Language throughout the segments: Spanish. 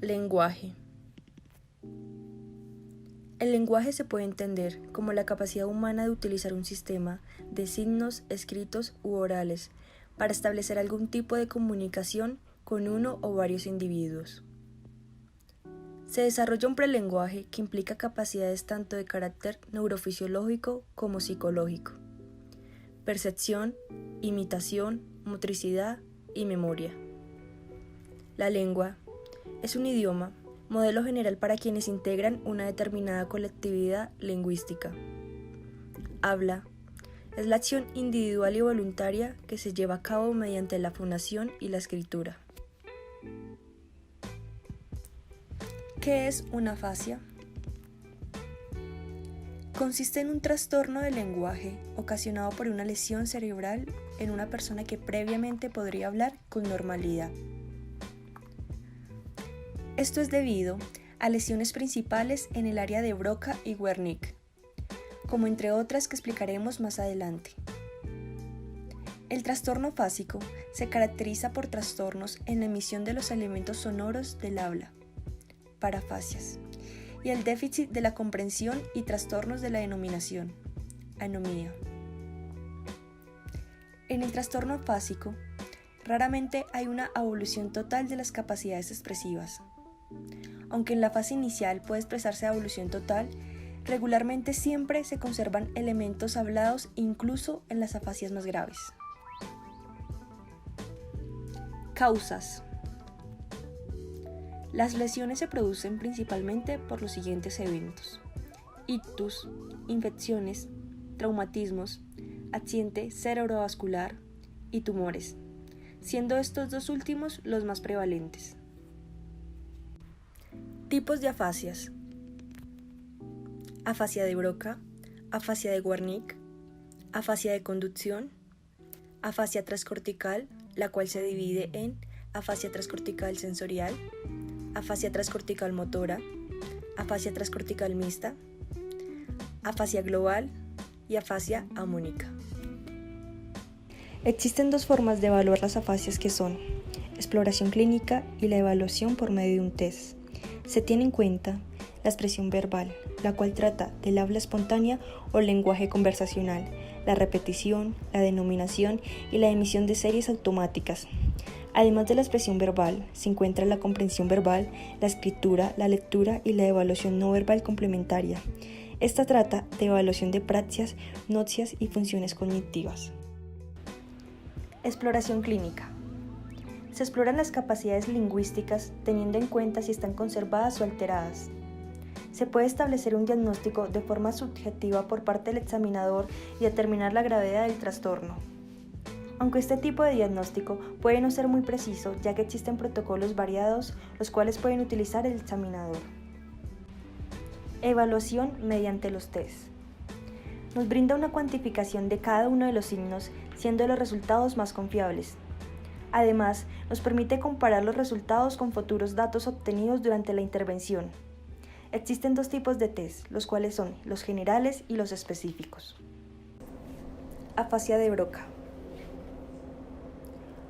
Lenguaje. El lenguaje se puede entender como la capacidad humana de utilizar un sistema de signos escritos u orales para establecer algún tipo de comunicación con uno o varios individuos. Se desarrolla un prelenguaje que implica capacidades tanto de carácter neurofisiológico como psicológico, percepción, imitación, motricidad y memoria. La lengua es un idioma, modelo general para quienes integran una determinada colectividad lingüística. Habla es la acción individual y voluntaria que se lleva a cabo mediante la fonación y la escritura. ¿Qué es una afasia? Consiste en un trastorno del lenguaje ocasionado por una lesión cerebral en una persona que previamente podría hablar con normalidad. Esto es debido a lesiones principales en el área de Broca y Wernicke, como entre otras que explicaremos más adelante. El trastorno afásico se caracteriza por trastornos en la emisión de los elementos sonoros del habla, parafasias, y el déficit de la comprensión y trastornos de la denominación, anomía. En el trastorno afásico, raramente hay una evolución total de las capacidades expresivas. Aunque en la fase inicial puede expresarse a evolución total, regularmente siempre se conservan elementos hablados incluso en las afasias más graves. Causas. Las lesiones se producen principalmente por los siguientes eventos: ictus, infecciones, traumatismos, accidente cerebrovascular y tumores, siendo estos dos últimos los más prevalentes. Tipos de afasias: afasia de Broca, afasia de Wernicke, afasia de conducción, afasia transcortical, la cual se divide en afasia transcortical sensorial, afasia transcortical motora, afasia transcortical mixta, afasia global y afasia amónica. Existen dos formas de evaluar las afasias que son exploración clínica y la evaluación por medio de un test. Se tiene en cuenta la expresión verbal, la cual trata del habla espontánea o lenguaje conversacional, la repetición, la denominación y la emisión de series automáticas. Además de la expresión verbal, se encuentra la comprensión verbal, la escritura, la lectura y la evaluación no verbal complementaria. Esta trata de evaluación de praxias, noticias y funciones cognitivas. Exploración clínica. Se exploran las capacidades lingüísticas teniendo en cuenta si están conservadas o alteradas. Se puede establecer un diagnóstico de forma subjetiva por parte del examinador y determinar la gravedad del trastorno. Aunque este tipo de diagnóstico puede no ser muy preciso, ya que existen protocolos variados, los cuales pueden utilizar el examinador. Evaluación mediante los test. Nos brinda una cuantificación de cada uno de los signos, siendo los resultados más confiables. Además, nos permite comparar los resultados con futuros datos obtenidos durante la intervención. Existen dos tipos de test, los cuales son los generales y los específicos. Afasia de Broca.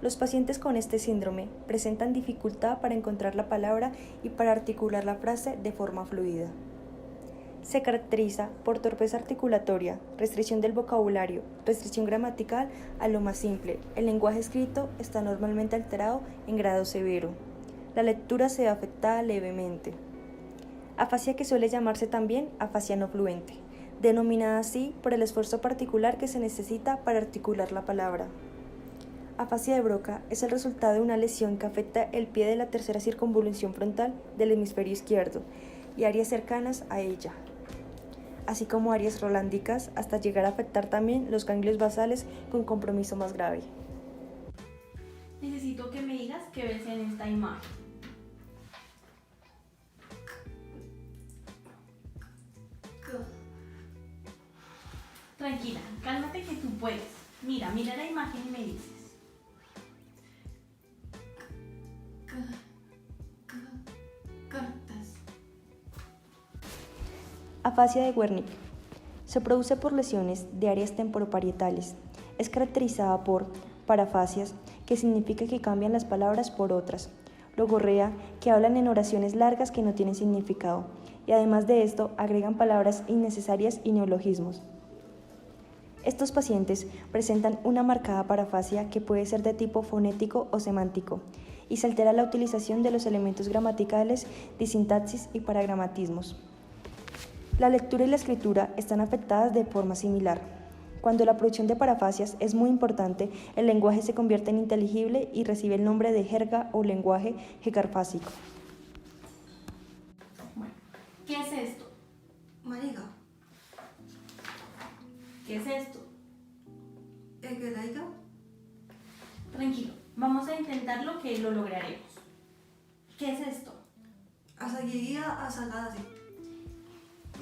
Los pacientes con este síndrome presentan dificultad para encontrar la palabra y para articular la frase de forma fluida. Se caracteriza por torpeza articulatoria, restricción del vocabulario, restricción gramatical a lo más simple. El lenguaje escrito está normalmente alterado en grado severo. La lectura se ve afectada levemente. Afasia que suele llamarse también afasia no fluente, denominada así por el esfuerzo particular que se necesita para articular la palabra. Afasia de Broca es el resultado de una lesión que afecta el pie de la tercera circunvolución frontal del hemisferio izquierdo y áreas cercanas a ella, así como áreas rolándicas, hasta llegar a afectar también los ganglios basales con compromiso más grave. Necesito que me digas qué ves en esta imagen. Tranquila, cálmate que tú puedes. Mira la imagen y me dices. Cartas. Afasia de Wernicke. Se produce por lesiones de áreas temporoparietales. Es caracterizada por parafasias, que significa que cambian las palabras por otras, logorrea, que hablan en oraciones largas que no tienen significado, y además de esto agregan palabras innecesarias y neologismos. Estos pacientes presentan una marcada parafasia que puede ser de tipo fonético o semántico, y se altera la utilización de los elementos gramaticales, disintaxis y paragramatismos. La lectura y la escritura están afectadas de forma similar. Cuando la producción de parafasias es muy importante, el lenguaje se convierte en inteligible y recibe el nombre de jerga o lenguaje hecarfásico. Bueno, ¿qué es esto? Marica, ¿Qué es esto? ¿es que laica? Tranquilo, vamos a intentarlo que lo lograremos. ¿Qué es esto? Asaguiría asagada.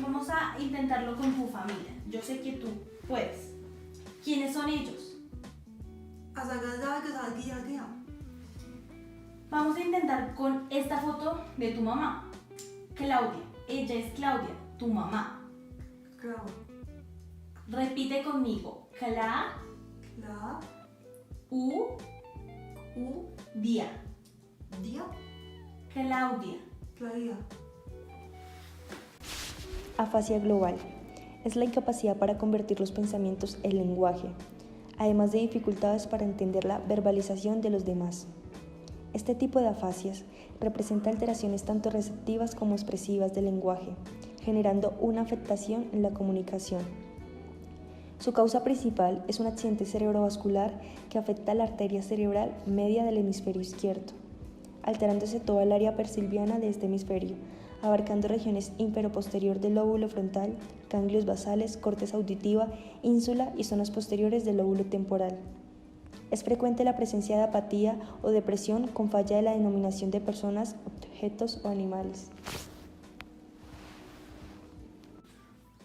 Vamos a intentarlo con tu familia. Yo sé que tú puedes. ¿Quiénes son ellos? Asagada que salguía tía. Vamos a intentar con esta foto de tu mamá. Claudia. Ella es Claudia, tu mamá. Claro. Repite conmigo. La, U, U, Dia. día, Claudia. Claudia. Afasia global. Es la incapacidad para convertir los pensamientos en lenguaje, además de dificultades para entender la verbalización de los demás. Este tipo de afasias representa alteraciones tanto receptivas como expresivas del lenguaje, generando una afectación en la comunicación. Su causa principal es un accidente cerebrovascular que afecta la arteria cerebral media del hemisferio izquierdo, alterándose toda el área persilviana de este hemisferio, abarcando regiones infero-posterior del lóbulo frontal, ganglios basales, corteza auditiva, ínsula y zonas posteriores del lóbulo temporal. Es frecuente la presencia de apatía o depresión con falla de la denominación de personas, objetos o animales.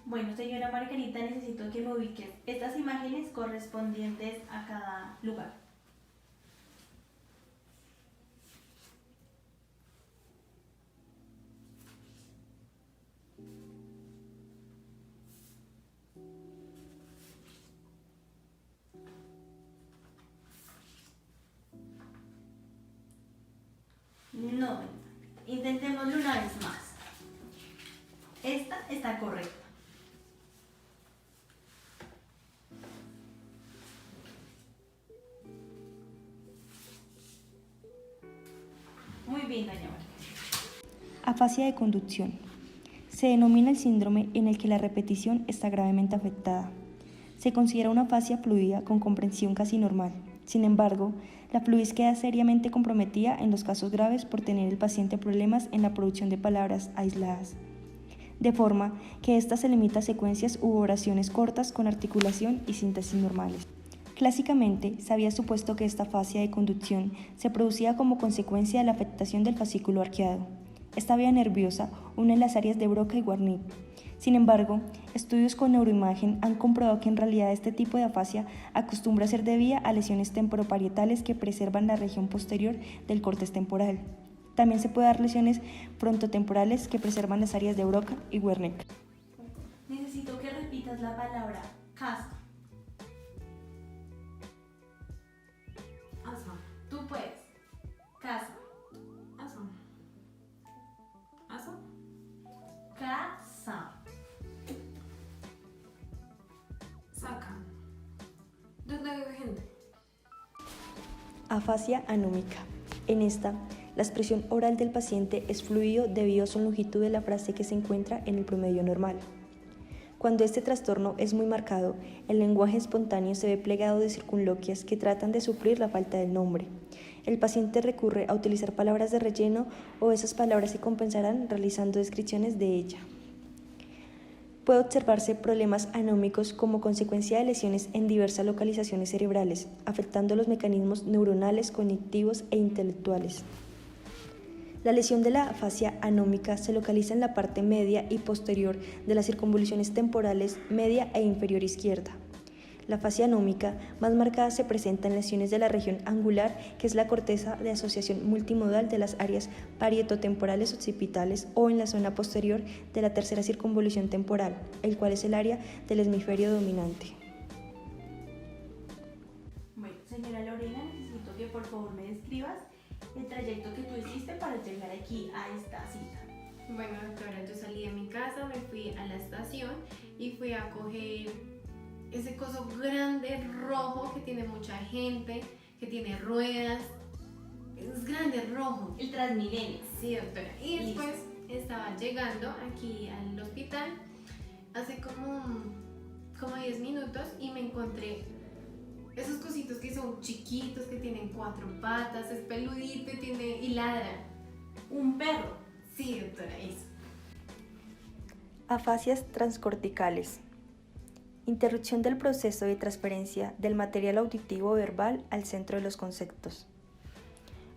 Bueno, señora Margarita, necesito que me ubiques estas imágenes correspondientes a cada lugar. No, intentémoslo una vez más. Esta está correcta. Muy bien, doña María. Afasia de conducción. Se denomina el síndrome en el que la repetición está gravemente afectada. Se considera una afasia fluida con comprensión casi normal. Sin embargo, la fluidez queda seriamente comprometida en los casos graves por tener el paciente problemas en la producción de palabras aisladas, de forma que ésta se limita a secuencias u oraciones cortas con articulación y síntesis normales. Clásicamente, se había supuesto que esta afasia de conducción se producía como consecuencia de la afectación del fascículo arqueado. Esta vía nerviosa une las áreas de Broca y Wernicke. Sin embargo, estudios con neuroimagen han comprobado que en realidad este tipo de afasia acostumbra a ser debida a lesiones temporoparietales que preservan la región posterior del córtex temporal. También se puede dar lesiones frontotemporales que preservan las áreas de Broca y Wernicke. Necesito que repitas la palabra casa. Asa, Tú puedes. Casa. asa. Asa, Casa. saca. ¿Dónde vive gente? Afasia anómica. En esta, la expresión oral del paciente es fluido debido a su longitud de la frase que se encuentra en el promedio normal. Cuando este trastorno es muy marcado, el lenguaje espontáneo se ve plegado de circunloquias que tratan de suplir la falta del nombre. El paciente recurre a utilizar palabras de relleno o esas palabras se compensarán realizando descripciones de ella. Puede observarse problemas anómicos como consecuencia de lesiones en diversas localizaciones cerebrales, afectando los mecanismos neuronales, cognitivos e intelectuales. La lesión de la afasia anómica se localiza en la parte media y posterior de las circunvoluciones temporales media e inferior izquierda. La afasia anómica más marcada se presenta en lesiones de la región angular, que es la corteza de asociación multimodal de las áreas parietotemporales occipitales, o en la zona posterior de la tercera circunvolución temporal, el cual es el área del hemisferio dominante. Bueno, señora Lorena, necesito que por favor me describas el trayecto que tú hiciste para llegar aquí a esta cita. Bueno, doctora, yo salí de mi casa, me fui a la estación y fui a coger ese coso grande, rojo, que tiene mucha gente, que tiene ruedas. Es grande, rojo. El Transmilenio. Sí, doctora. Y Listo. después estaba llegando aquí al hospital hace como 10 minutos y me encontré esos cositos que son chiquitos, que tienen 4 patas, es peludito y ladra. Un perro. Sí, doctora, eso. Afasias transcorticales. Interrupción del proceso de transferencia del material auditivo verbal al centro de los conceptos.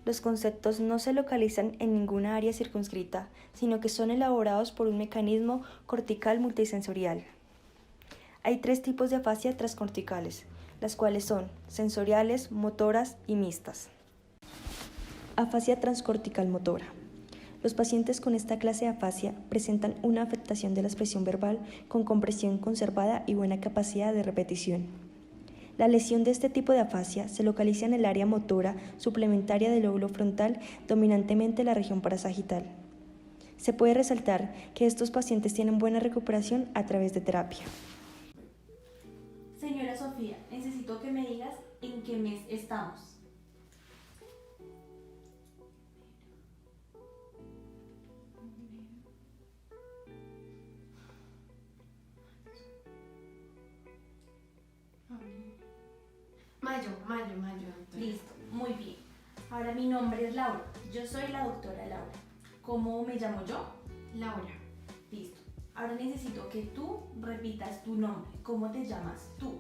Los conceptos no se localizan en ninguna área circunscrita, sino que son elaborados por un mecanismo cortical multisensorial. Hay 3 tipos de afasia transcorticales, las cuales son sensoriales, motoras y mixtas. Afasia transcortical motora. Los pacientes con esta clase de afasia presentan una afectación de la expresión verbal con compresión conservada y buena capacidad de repetición. La lesión de este tipo de afasia se localiza en el área motora suplementaria del lóbulo frontal, dominantemente la región parasagital. Se puede resaltar que estos pacientes tienen buena recuperación a través de terapia. Señora Sofía, necesito que me digas en qué mes estamos. Mayo, doctora. Listo, muy bien. Ahora mi nombre es Laura. Yo soy la doctora Laura. ¿Cómo me llamo yo? Laura. Listo. Ahora necesito que tú repitas tu nombre. ¿Cómo te llamas tú?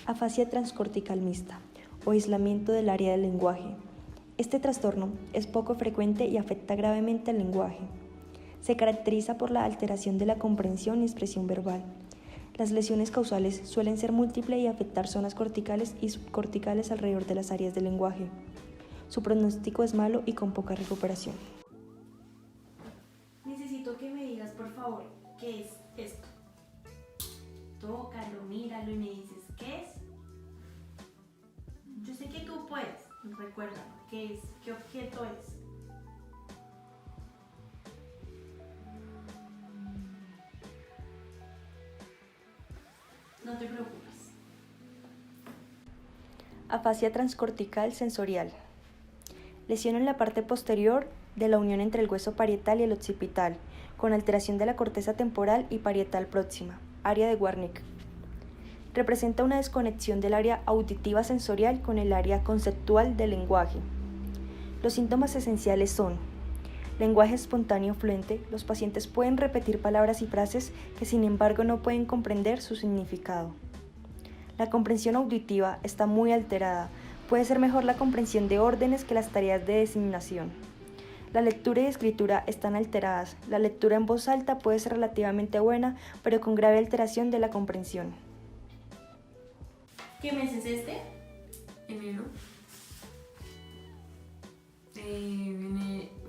Afasia transcortical mixta o aislamiento del área del lenguaje. Este trastorno es poco frecuente y afecta gravemente al lenguaje. Se caracteriza por la alteración de la comprensión y expresión verbal. Las lesiones causales suelen ser múltiples y afectar zonas corticales y subcorticales alrededor de las áreas del lenguaje. Su pronóstico es malo y con poca recuperación. Necesito que me digas, por favor, ¿qué es esto? Tócalo, míralo y me dices, ¿qué es? Yo sé que tú puedes. Recuerda, ¿qué es? ¿Qué objeto es? No te preocupes. Afasia transcortical sensorial. Lesión en la parte posterior de la unión entre el hueso parietal y el occipital, con alteración de la corteza temporal y parietal próxima, área de Wernicke. Representa una desconexión del área auditiva sensorial con el área conceptual del lenguaje. Los síntomas esenciales son lenguaje espontáneo fluente. Los pacientes pueden repetir palabras y frases que sin embargo no pueden comprender su significado. La comprensión auditiva está muy alterada. Puede ser mejor la comprensión de órdenes que las tareas de designación. La lectura y escritura están alteradas. La lectura en voz alta puede ser relativamente buena, pero con grave alteración de la comprensión. ¿Qué mes es este? Enero.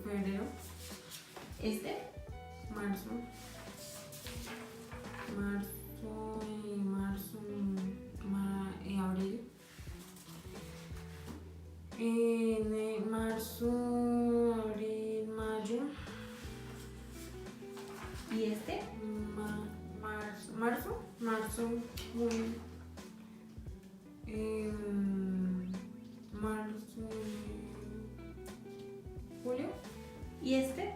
Febrero. Este. Marzo. Abril. Marzo, abril, mayo. ¿Y este? Marzo, junio. Marzo, julio. ¿Y este?